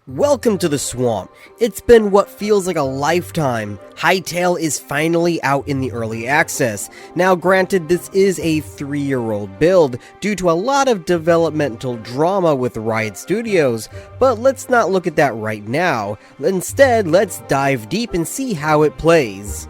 Welcome to the swamp. It's been what feels like a lifetime. Hytale is finally out in the early access. Now granted, this is a 3-year-old build due to a lot of developmental drama with Riot Studios, but let's not look at that right now. Instead, let's dive deep and see how it plays.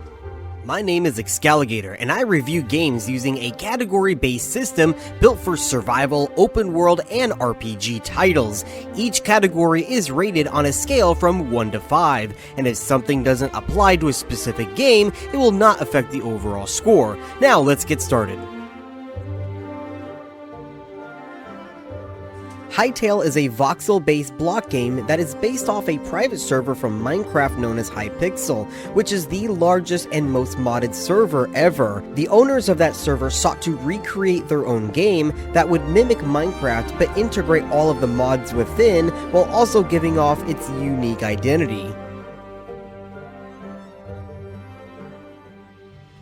My name is Excalligator, and I review games using a category-based system built for survival, open world, and RPG titles. Each category is rated on a scale from 1 to 5, and if something doesn't apply to a specific game, it will not affect the overall score. Now let's get started. Hytale is a voxel-based block game that is based off a private server from Minecraft known as Hypixel, which is the largest and most modded server ever. The owners of that server sought to recreate their own game that would mimic Minecraft but integrate all of the mods within while also giving off its unique identity.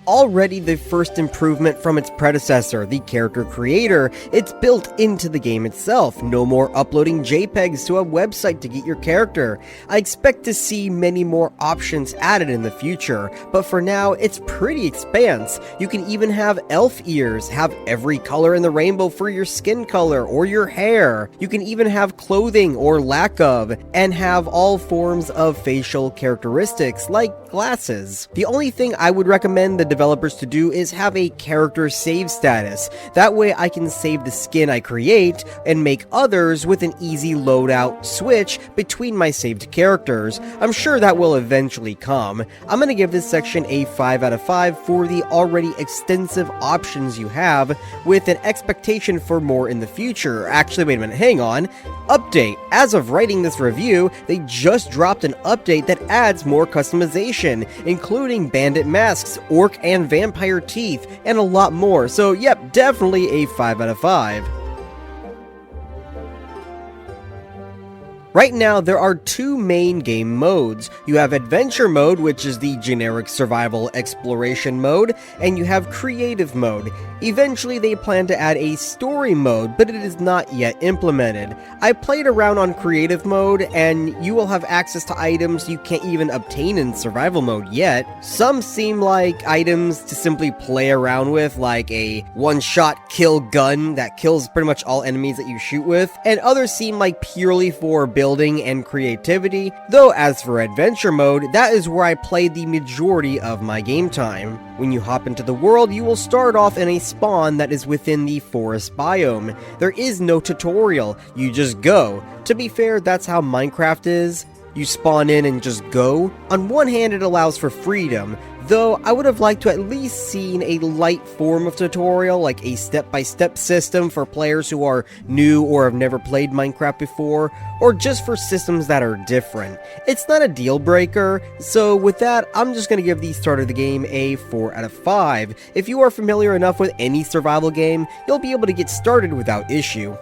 Already the first improvement from its predecessor, the character creator, it's built into the game itself. No more uploading JPEGs to a website to get your character. I expect to see many more options added in the future, but for now it's pretty expanse. You can even have elf ears, have every color in the rainbow for your skin color or your hair. You can even have clothing or lack of, and have all forms of facial characteristics like glasses. The only thing I would recommend the developers to do is have a character save status. That way I can save the skin I create and make others with an easy loadout switch between my saved characters. I'm sure that will eventually come. I'm gonna give this section a 5 out of 5 for the already extensive options you have, with an expectation for more in the future. Actually, wait a minute, hang on. Update. As of writing this review, they just dropped an update that adds more customization, including bandit masks, orc and vampire teeth, and a lot more. So yep, definitely a 5 out of 5. Right now, there are two main game modes. You have Adventure Mode, which is the generic survival exploration mode, and you have Creative Mode. Eventually, they plan to add a Story Mode, but it is not yet implemented. I played around on Creative Mode, and you will have access to items you can't even obtain in Survival Mode yet. Some seem like items to simply play around with, like a one-shot kill gun that kills pretty much all enemies that you shoot with, and others seem like purely for building and creativity, though as for Adventure Mode, that is where I play the majority of my game time. When you hop into the world, you will start off in a spawn that is within the forest biome. There is no tutorial, you just go. To be fair, that's how Minecraft is. You spawn in and just go. On one hand, it allows for freedom, though I would have liked to at least seen a light form of tutorial, like a step-by-step system for players who are new or have never played Minecraft before, or just for systems that are different. It's not a deal breaker, so with that, I'm just gonna give the start of the game a 4 out of 5. If you are familiar enough with any survival game, you'll be able to get started without issue.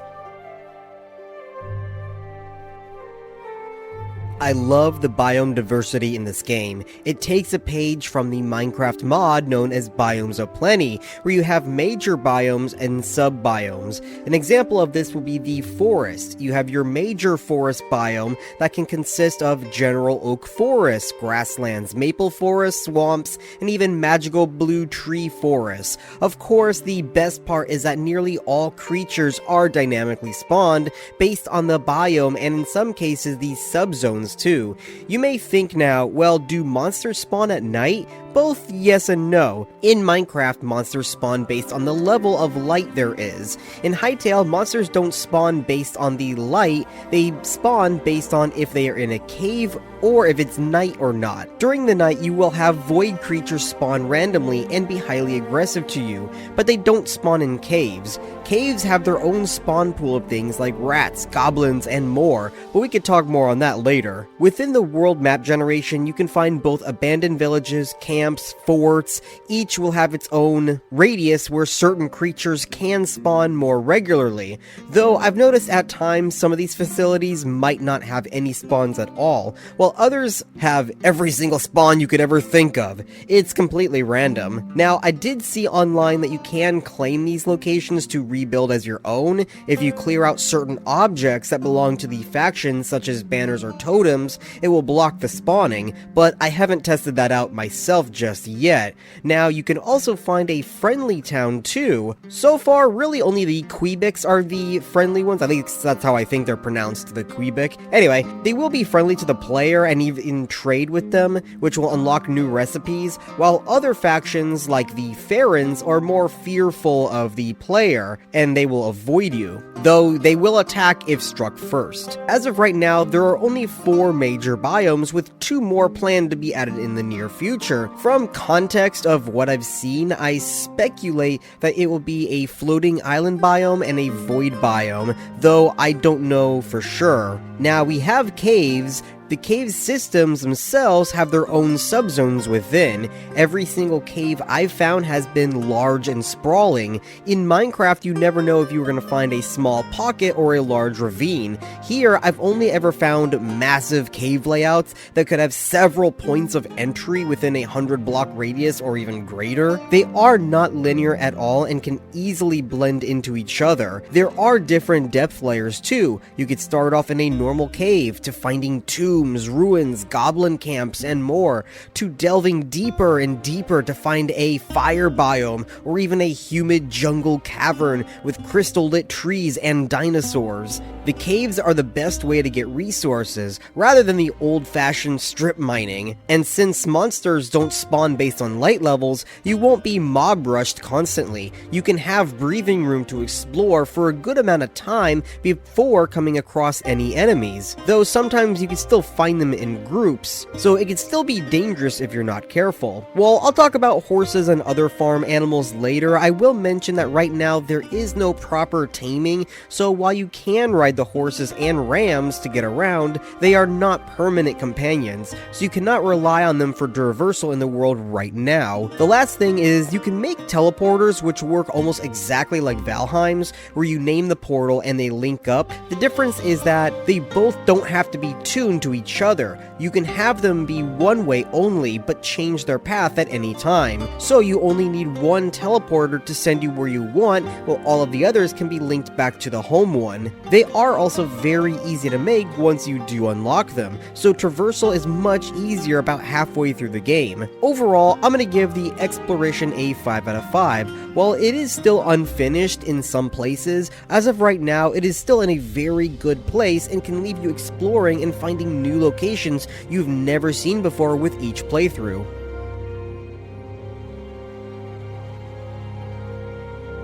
I love the biome diversity in this game. It takes a page from the Minecraft mod known as Biomes of Plenty, where you have major biomes and sub-biomes. An example of this will be the forest. You have your major forest biome that can consist of general oak forests, grasslands, maple forests, swamps, and even magical blue tree forests. Of course, the best part is that nearly all creatures are dynamically spawned based on the biome, and in some cases these subzones too. You may think now, well, do monsters spawn at night? Both yes and no. In Minecraft, monsters spawn based on the level of light there is. In Hytale, monsters don't spawn based on the light, they spawn based on if they are in a cave or if it's night or not. During the night, you will have void creatures spawn randomly and be highly aggressive to you, but they don't spawn in caves. Caves have their own spawn pool of things like rats, goblins, and more, but we could talk more on that later. Within the world map generation, you can find both abandoned villages, camps, camps, forts. Each will have its own radius where certain creatures can spawn more regularly, though I've noticed at times some of these facilities might not have any spawns at all, while others have every single spawn you could ever think of. It's completely random. Now, I did see online that you can claim these locations to rebuild as your own if you clear out certain objects that belong to the factions, such as banners or totems. It will block the spawning, but I haven't tested that out myself just yet. Now, you can also find a friendly town too. So far, really only the Quebecs are the friendly ones. I think that's how I think they're pronounced, the Quebec. Anyway, they will be friendly to the player and even trade with them, which will unlock new recipes, while other factions like the Farons are more fearful of the player, and they will avoid you, though they will attack if struck first. As of right now, there are only 4 major biomes, with 2 more planned to be added in the near future. From context of what I've seen, I speculate that it will be a floating island biome and a void biome, though I don't know for sure. Now, we have caves. The cave systems themselves have their own subzones within. Every single cave I've found has been large and sprawling. In Minecraft, you never know if you were going to find a small pocket or a large ravine. Here, I've only ever found massive cave layouts that could have several points of entry within a 100-block radius or even greater. They are not linear at all and can easily blend into each other. There are different depth layers too. You could start off in a normal cave to finding tombs, ruins, goblin camps, and more, to delving deeper and deeper to find a fire biome, or even a humid jungle cavern with crystal-lit trees and dinosaurs. The caves are the best way to get resources, rather than the old-fashioned strip mining, and since monsters don't spawn based on light levels, you won't be mob-rushed constantly. You can have breathing room to explore for a good amount of time before coming across any enemies, though sometimes you can still find them in groups, so it can still be dangerous if you're not careful. While I'll talk about horses and other farm animals later, I will mention that right now there is no proper taming, so while you can ride the horses and rams to get around, they are not permanent companions, so you cannot rely on them for traversal in the world right now. The last thing is you can make teleporters which work almost exactly like Valheim's, where you name the portal and they link up. The difference is that they both don't have to be tuned to each other. You can have them be one way only, but change their path at any time. So you only need one teleporter to send you where you want, while all of the others can be linked back to the home one. They are also very easy to make once you do unlock them, so traversal is much easier about halfway through the game. Overall, I'm gonna give the exploration a 5 out of 5. While it is still unfinished in some places, as of right now, it is still in a very good place and can leave you exploring and finding new locations you've never seen before with each playthrough.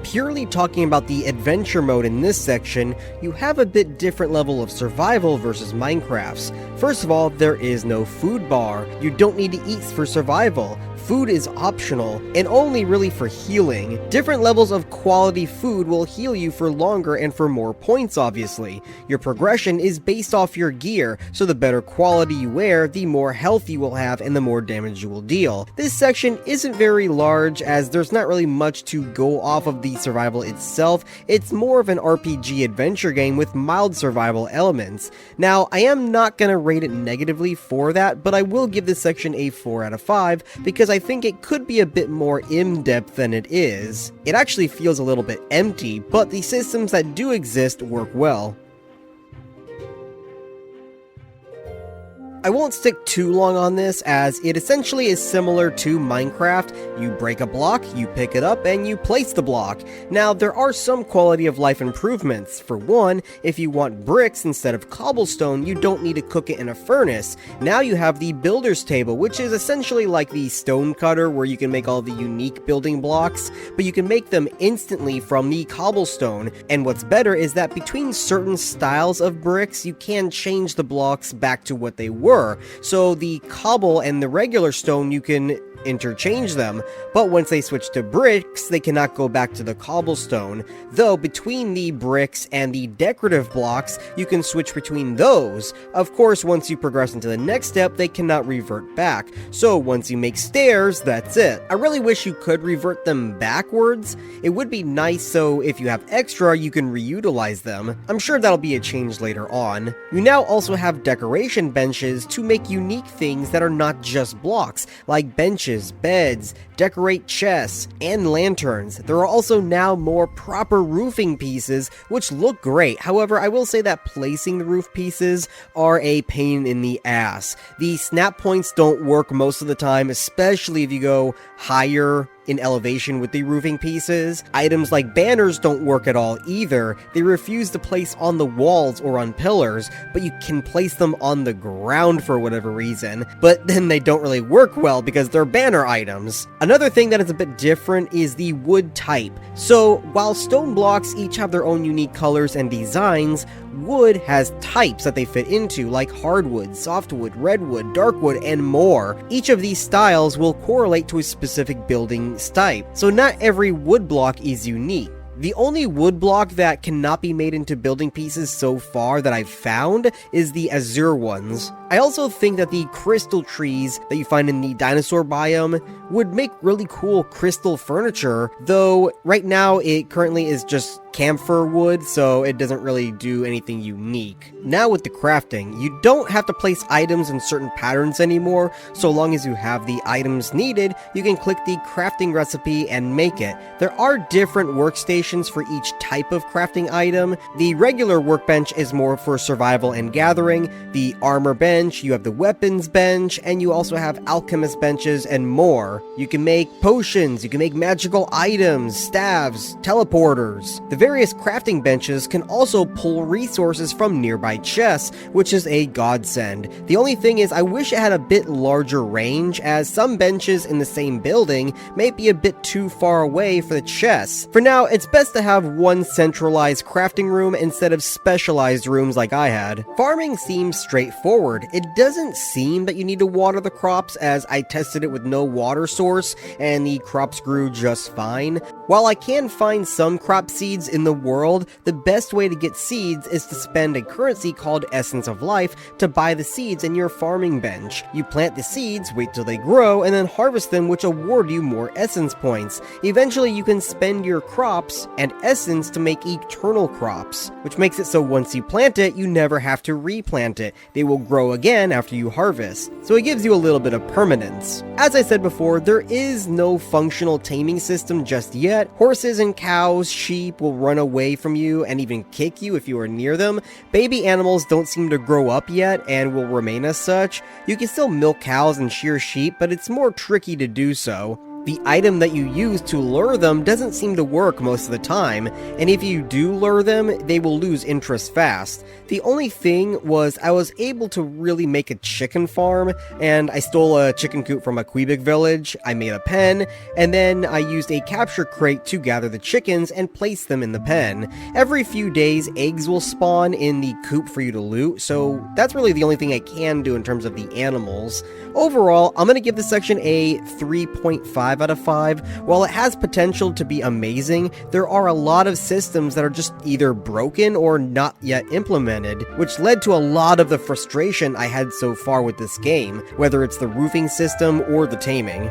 Purely talking about the adventure mode in this section, you have a bit different level of survival versus Minecraft's. First of all, there is no food bar. You don't need to eat for survival. Food is optional, and only really for healing. Different levels of quality food will heal you for longer and for more points, obviously. Your progression is based off your gear, so the better quality you wear, the more health you will have and the more damage you will deal. This section isn't very large, as there's not really much to go off of the survival itself. It's more of an RPG adventure game with mild survival elements. Now, I am not gonna rate it negatively for that, but I will give this section a 4 out of 5, because I think it could be a bit more in-depth than it is. It actually feels a little bit empty, but the systems that do exist work well. I won't stick too long on this, as it essentially is similar to Minecraft. You break a block, you pick it up, and you place the block. Now, there are some quality of life improvements. For one, if you want bricks instead of cobblestone, you don't need to cook it in a furnace. Now you have the builder's table, which is essentially like the stone cutter, where you can make all the unique building blocks, but you can make them instantly from the cobblestone. And what's better is that between certain styles of bricks, you can change the blocks back to what they were. So the cobble and the regular stone you can interchange them, but once they switch to bricks, they cannot go back to the cobblestone, though between the bricks and the decorative blocks, you can switch between those. Of course, once you progress into the next step, they cannot revert back, so once you make stairs, that's it. I really wish you could revert them backwards. It would be nice so if you have extra, you can reutilize them. I'm sure that'll be a change later on. You now also have decoration benches to make unique things that are not just blocks, like benches, beds, decorate chests, and lanterns. There are also now more proper roofing pieces, which look great. However, I will say that placing the roof pieces are a pain in the ass. The snap points don't work most of the time, especially if you go higher in elevation with the roofing pieces. Items like banners don't work at all either. They refuse to place on the walls or on pillars, but you can place them on the ground for whatever reason. But then they don't really work well because they're banner items. Another thing that is a bit different is the wood type. So while stone blocks each have their own unique colors and designs, wood has types that they fit into, like hardwood, softwood, redwood, darkwood, and more. Each of these styles will correlate to a specific building type, so not every wood block is unique. The only wood block that cannot be made into building pieces so far that I've found is the azure ones. I also think that the crystal trees that you find in the dinosaur biome would make really cool crystal furniture, though right now it currently is just camphor wood, so it doesn't really do anything unique. Now with the crafting, you don't have to place items in certain patterns anymore. So long as you have the items needed, you can click the crafting recipe and make it. There are different workstations for each type of crafting item. The regular workbench is more for survival and gathering, the armor bench, you have the weapons bench, and you also have alchemist benches and more. You can make potions, you can make magical items, staves, teleporters. The various crafting benches can also pull resources from nearby chests, which is a godsend. The only thing is I wish it had a bit larger range, as some benches in the same building may be a bit too far away for the chests. For now, it's best to have one centralized crafting room instead of specialized rooms like I had. Farming seems straightforward. It doesn't seem that you need to water the crops, as I tested it with no water source and the crops grew just fine. While I can find some crop seeds in the world, the best way to get seeds is to spend a currency called Essence of Life to buy the seeds in your farming bench. You plant the seeds, wait till they grow, and then harvest them, which award you more essence points. Eventually you can spend your crops and essence to make eternal crops, which makes it so once you plant it, you never have to replant it. They will grow again after you harvest, so it gives you a little bit of permanence. As I said before, there is no functional taming system just yet. Horses and cows, sheep will run away from you and even kick you if you are near them. Baby animals don't seem to grow up yet and will remain as such. You can still milk cows and shear sheep, but it's more tricky to do so. The item that you use to lure them doesn't seem to work most of the time, and if you do lure them, they will lose interest fast. The only thing was I was able to really make a chicken farm, and I stole a chicken coop from a Quebec village, I made a pen, and then I used a capture crate to gather the chickens and place them in the pen. Every few days, eggs will spawn in the coop for you to loot, so that's really the only thing I can do in terms of the animals. Overall, I'm going to give this section a 3.5 out of 5. While it has potential to be amazing, there are a lot of systems that are just either broken or not yet implemented, which led to a lot of the frustration I had so far with this game, whether it's the roofing system or the taming.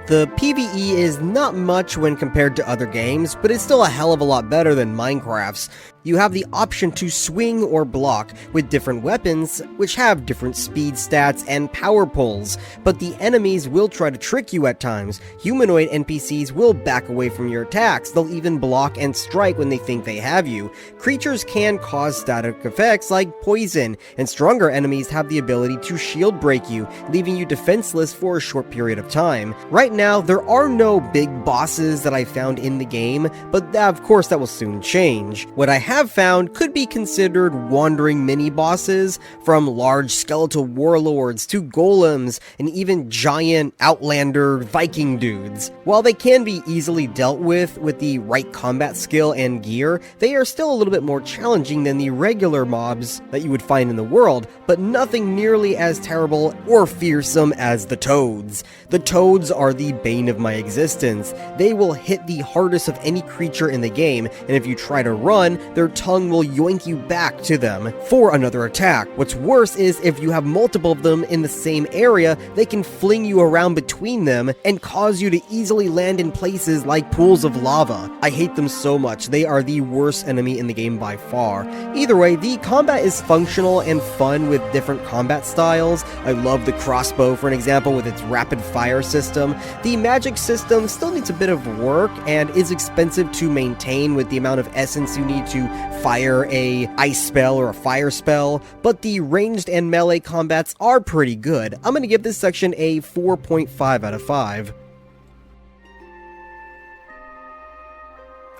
The PvE is not much when compared to other games, but it's still a hell of a lot better than Minecraft's. You have the option to swing or block with different weapons, which have different speed stats and power pulls, but the enemies will try to trick you at times. Humanoid NPCs will back away from your attacks, they'll even block and strike when they think they have you. Creatures can cause static effects like poison, and stronger enemies have the ability to shield break you, leaving you defenseless for a short period of time. Right now, there are no big bosses that I found in the game, but of course that will soon change. What I have found could be considered wandering mini-bosses, from large skeletal warlords to golems and even giant outlander Viking dudes. While they can be easily dealt with the right combat skill and gear, they are still a little bit more challenging than the regular mobs that you would find in the world, but nothing nearly as terrible or fearsome as the toads. The toads are the bane of my existence. They will hit the hardest of any creature in the game, and if you try to run, their tongue will yoink you back to them for another attack. What's worse is if you have multiple of them in the same area, they can fling you around between them and cause you to easily land in places like pools of lava. I hate them so much. They are the worst enemy in the game by far. Either way, the combat is functional and fun with different combat styles. I love the crossbow, for an example, with its rapid fire system. The magic system still needs a bit of work and is expensive to maintain with the amount of essence you need to fire a ice spell or a fire spell, but the ranged and melee combats are pretty good. I'm gonna give this section a 4.5 out of 5.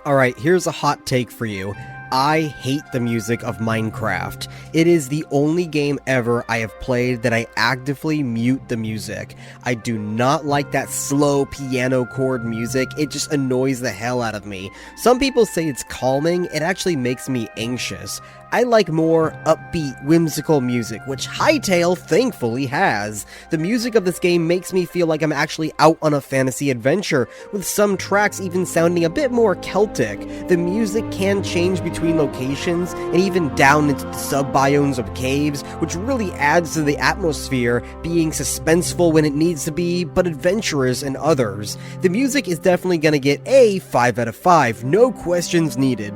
Alright, here's a hot take for you. I hate the music of Minecraft. It is the only game ever I have played that I actively mute the music. I do not like that slow piano chord music. It just annoys the hell out of me. Some people say it's calming. It actually makes me anxious. I like more upbeat, whimsical music, which Hytale thankfully has. The music of this game makes me feel like I'm actually out on a fantasy adventure, with some tracks even sounding a bit more Celtic. The music can change between locations, and even down into the sub-biomes of caves, which really adds to the atmosphere, being suspenseful when it needs to be, but adventurous in others. The music is definitely gonna get a 5 out of 5, no questions needed.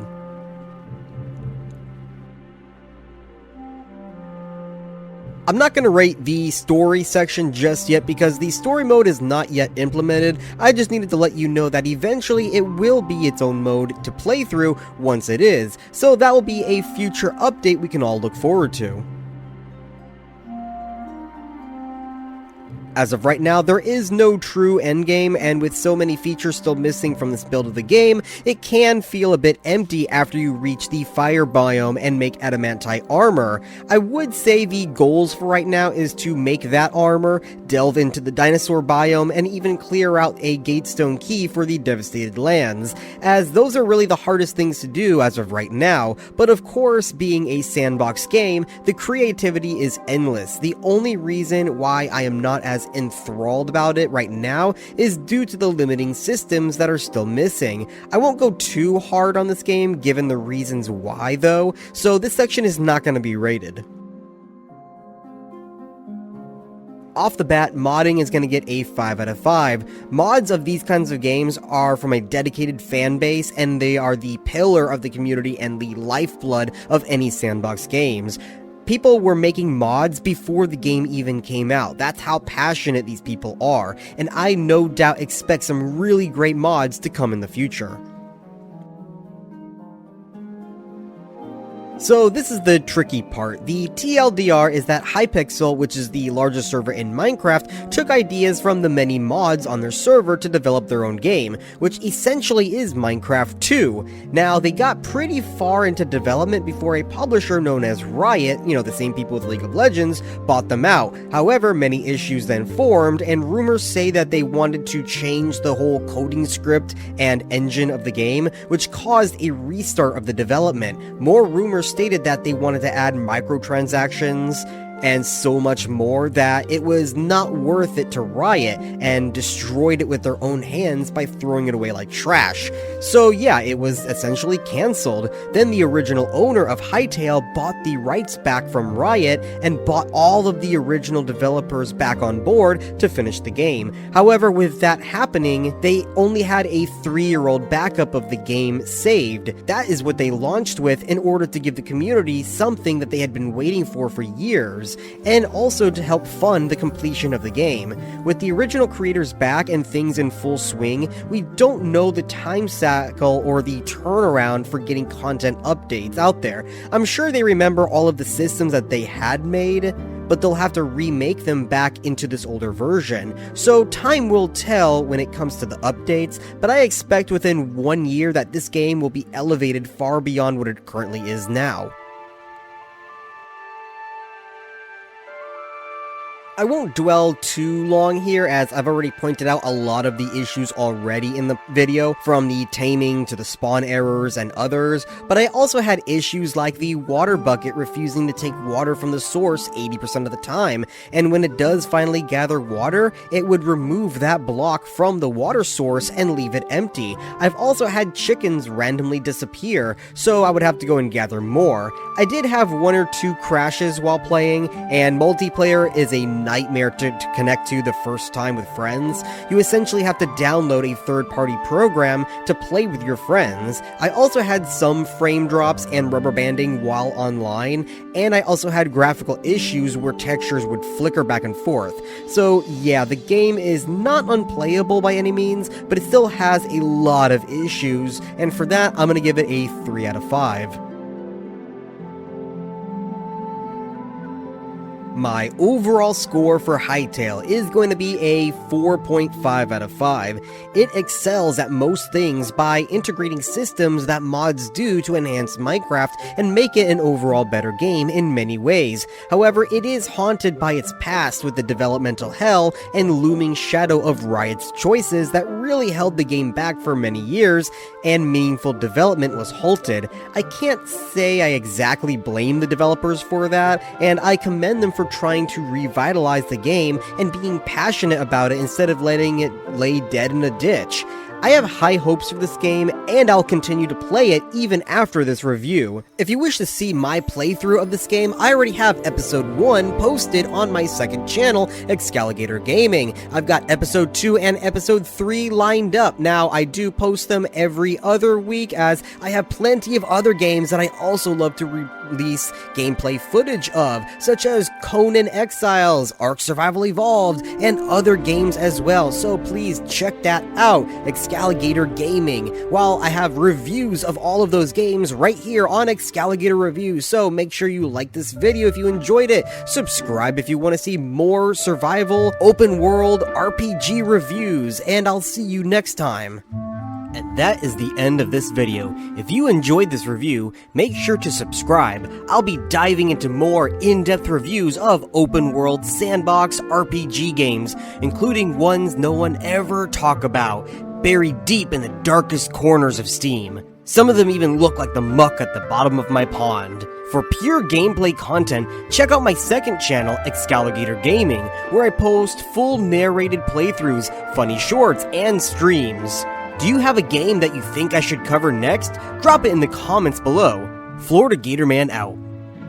I'm not going to rate the story section just yet because the story mode is not yet implemented. I just needed to let you know that eventually it will be its own mode to play through once it is, so that will be a future update we can all look forward to. As of right now, there is no true endgame, and with so many features still missing from this build of the game, it can feel a bit empty after you reach the fire biome and make adamantite armor. I would say the goals for right now is to make that armor, delve into the dinosaur biome, and even clear out a gatestone key for the devastated lands, as those are really the hardest things to do as of right now. But of course, being a sandbox game, the creativity is endless. The only reason why I am not as enthralled about it right now is due to the limiting systems that are still missing. I won't go too hard on this game given the reasons why though, so this section is not going to be rated. Off the bat, modding is going to get a 5 out of 5. Mods of these kinds of games are from a dedicated fan base, and they are the pillar of the community and the lifeblood of any sandbox games. People were making mods before the game even came out. That's how passionate these people are, and I no doubt expect some really great mods to come in the future. So this is the tricky part. The TLDR is that Hypixel, which is the largest server in Minecraft, took ideas from the many mods on their server to develop their own game, which essentially is Minecraft 2. Now, they got pretty far into development before a publisher known as Riot, the same people with League of Legends, bought them out. However, many issues then formed, and rumors say that they wanted to change the whole coding script and engine of the game, which caused a restart of the development. More rumors stated that they wanted to add microtransactions and so much more that it was not worth it to Riot, and destroyed it with their own hands by throwing it away like trash. So yeah, it was essentially cancelled. Then the original owner of Hytale bought the rights back from Riot and bought all of the original developers back on board to finish the game. However, with that happening, they only had a 3-year-old backup of the game saved. That is what they launched with in order to give the community something that they had been waiting for years, and also to help fund the completion of the game. With the original creators back and things in full swing, we don't know the time cycle or the turnaround for getting content updates out there. I'm sure they remember all of the systems that they had made, but they'll have to remake them back into this older version. So time will tell when it comes to the updates, but I expect within 1 year that this game will be elevated far beyond what it currently is now. I won't dwell too long here, as I've already pointed out a lot of the issues already in the video, from the taming to the spawn errors and others, but I also had issues like the water bucket refusing to take water from the source 80% of the time, and when it does finally gather water, it would remove that block from the water source and leave it empty. I've also had chickens randomly disappear, so I would have to go and gather more. I did have 1 or 2 crashes while playing, and multiplayer is a nightmare to connect to the first time with friends. You essentially have to download a third-party program to play with your friends. I also had some frame drops and rubber banding while online, and I also had graphical issues where textures would flicker back and forth. So yeah, the game is not unplayable by any means, but it still has a lot of issues, and for that I'm gonna give it a 3 out of 5. My overall score for Hytale is going to be a 4.5 out of 5. It excels at most things by integrating systems that mods do to enhance Minecraft and make it an overall better game in many ways. However, it is haunted by its past with the developmental hell and looming shadow of Riot's choices that really held the game back for many years, and meaningful development was halted. I can't say I exactly blame the developers for that, and I commend them for trying to revitalize the game and being passionate about it instead of letting it lay dead in a ditch. I have high hopes for this game, and I'll continue to play it even after this review. If you wish to see my playthrough of this game, I already have episode 1 posted on my second channel, Excalligator Gaming. I've got episode 2 and episode 3 lined up. Now, I do post them every other week, as I have plenty of other games that I also love to release gameplay footage of, such as Conan Exiles, Ark Survival Evolved, and other games as well, so please check that out. Excalligator Gaming, while I have reviews of all of those games right here on Excalligator Reviews, so make sure you like this video if you enjoyed it, subscribe if you want to see more survival, open world, RPG reviews, and I'll see you next time. And that is the end of this video. If you enjoyed this review, make sure to subscribe. I'll be diving into more in-depth reviews of open world sandbox RPG games, including ones no one ever talk about, buried deep in the darkest corners of Steam. Some of them even look like the muck at the bottom of my pond. For pure gameplay content, check out my second channel, Excalligator Gaming, where I post full narrated playthroughs, funny shorts, and streams. Do you have a game that you think I should cover next? Drop it in the comments below. Florida Gatorman out.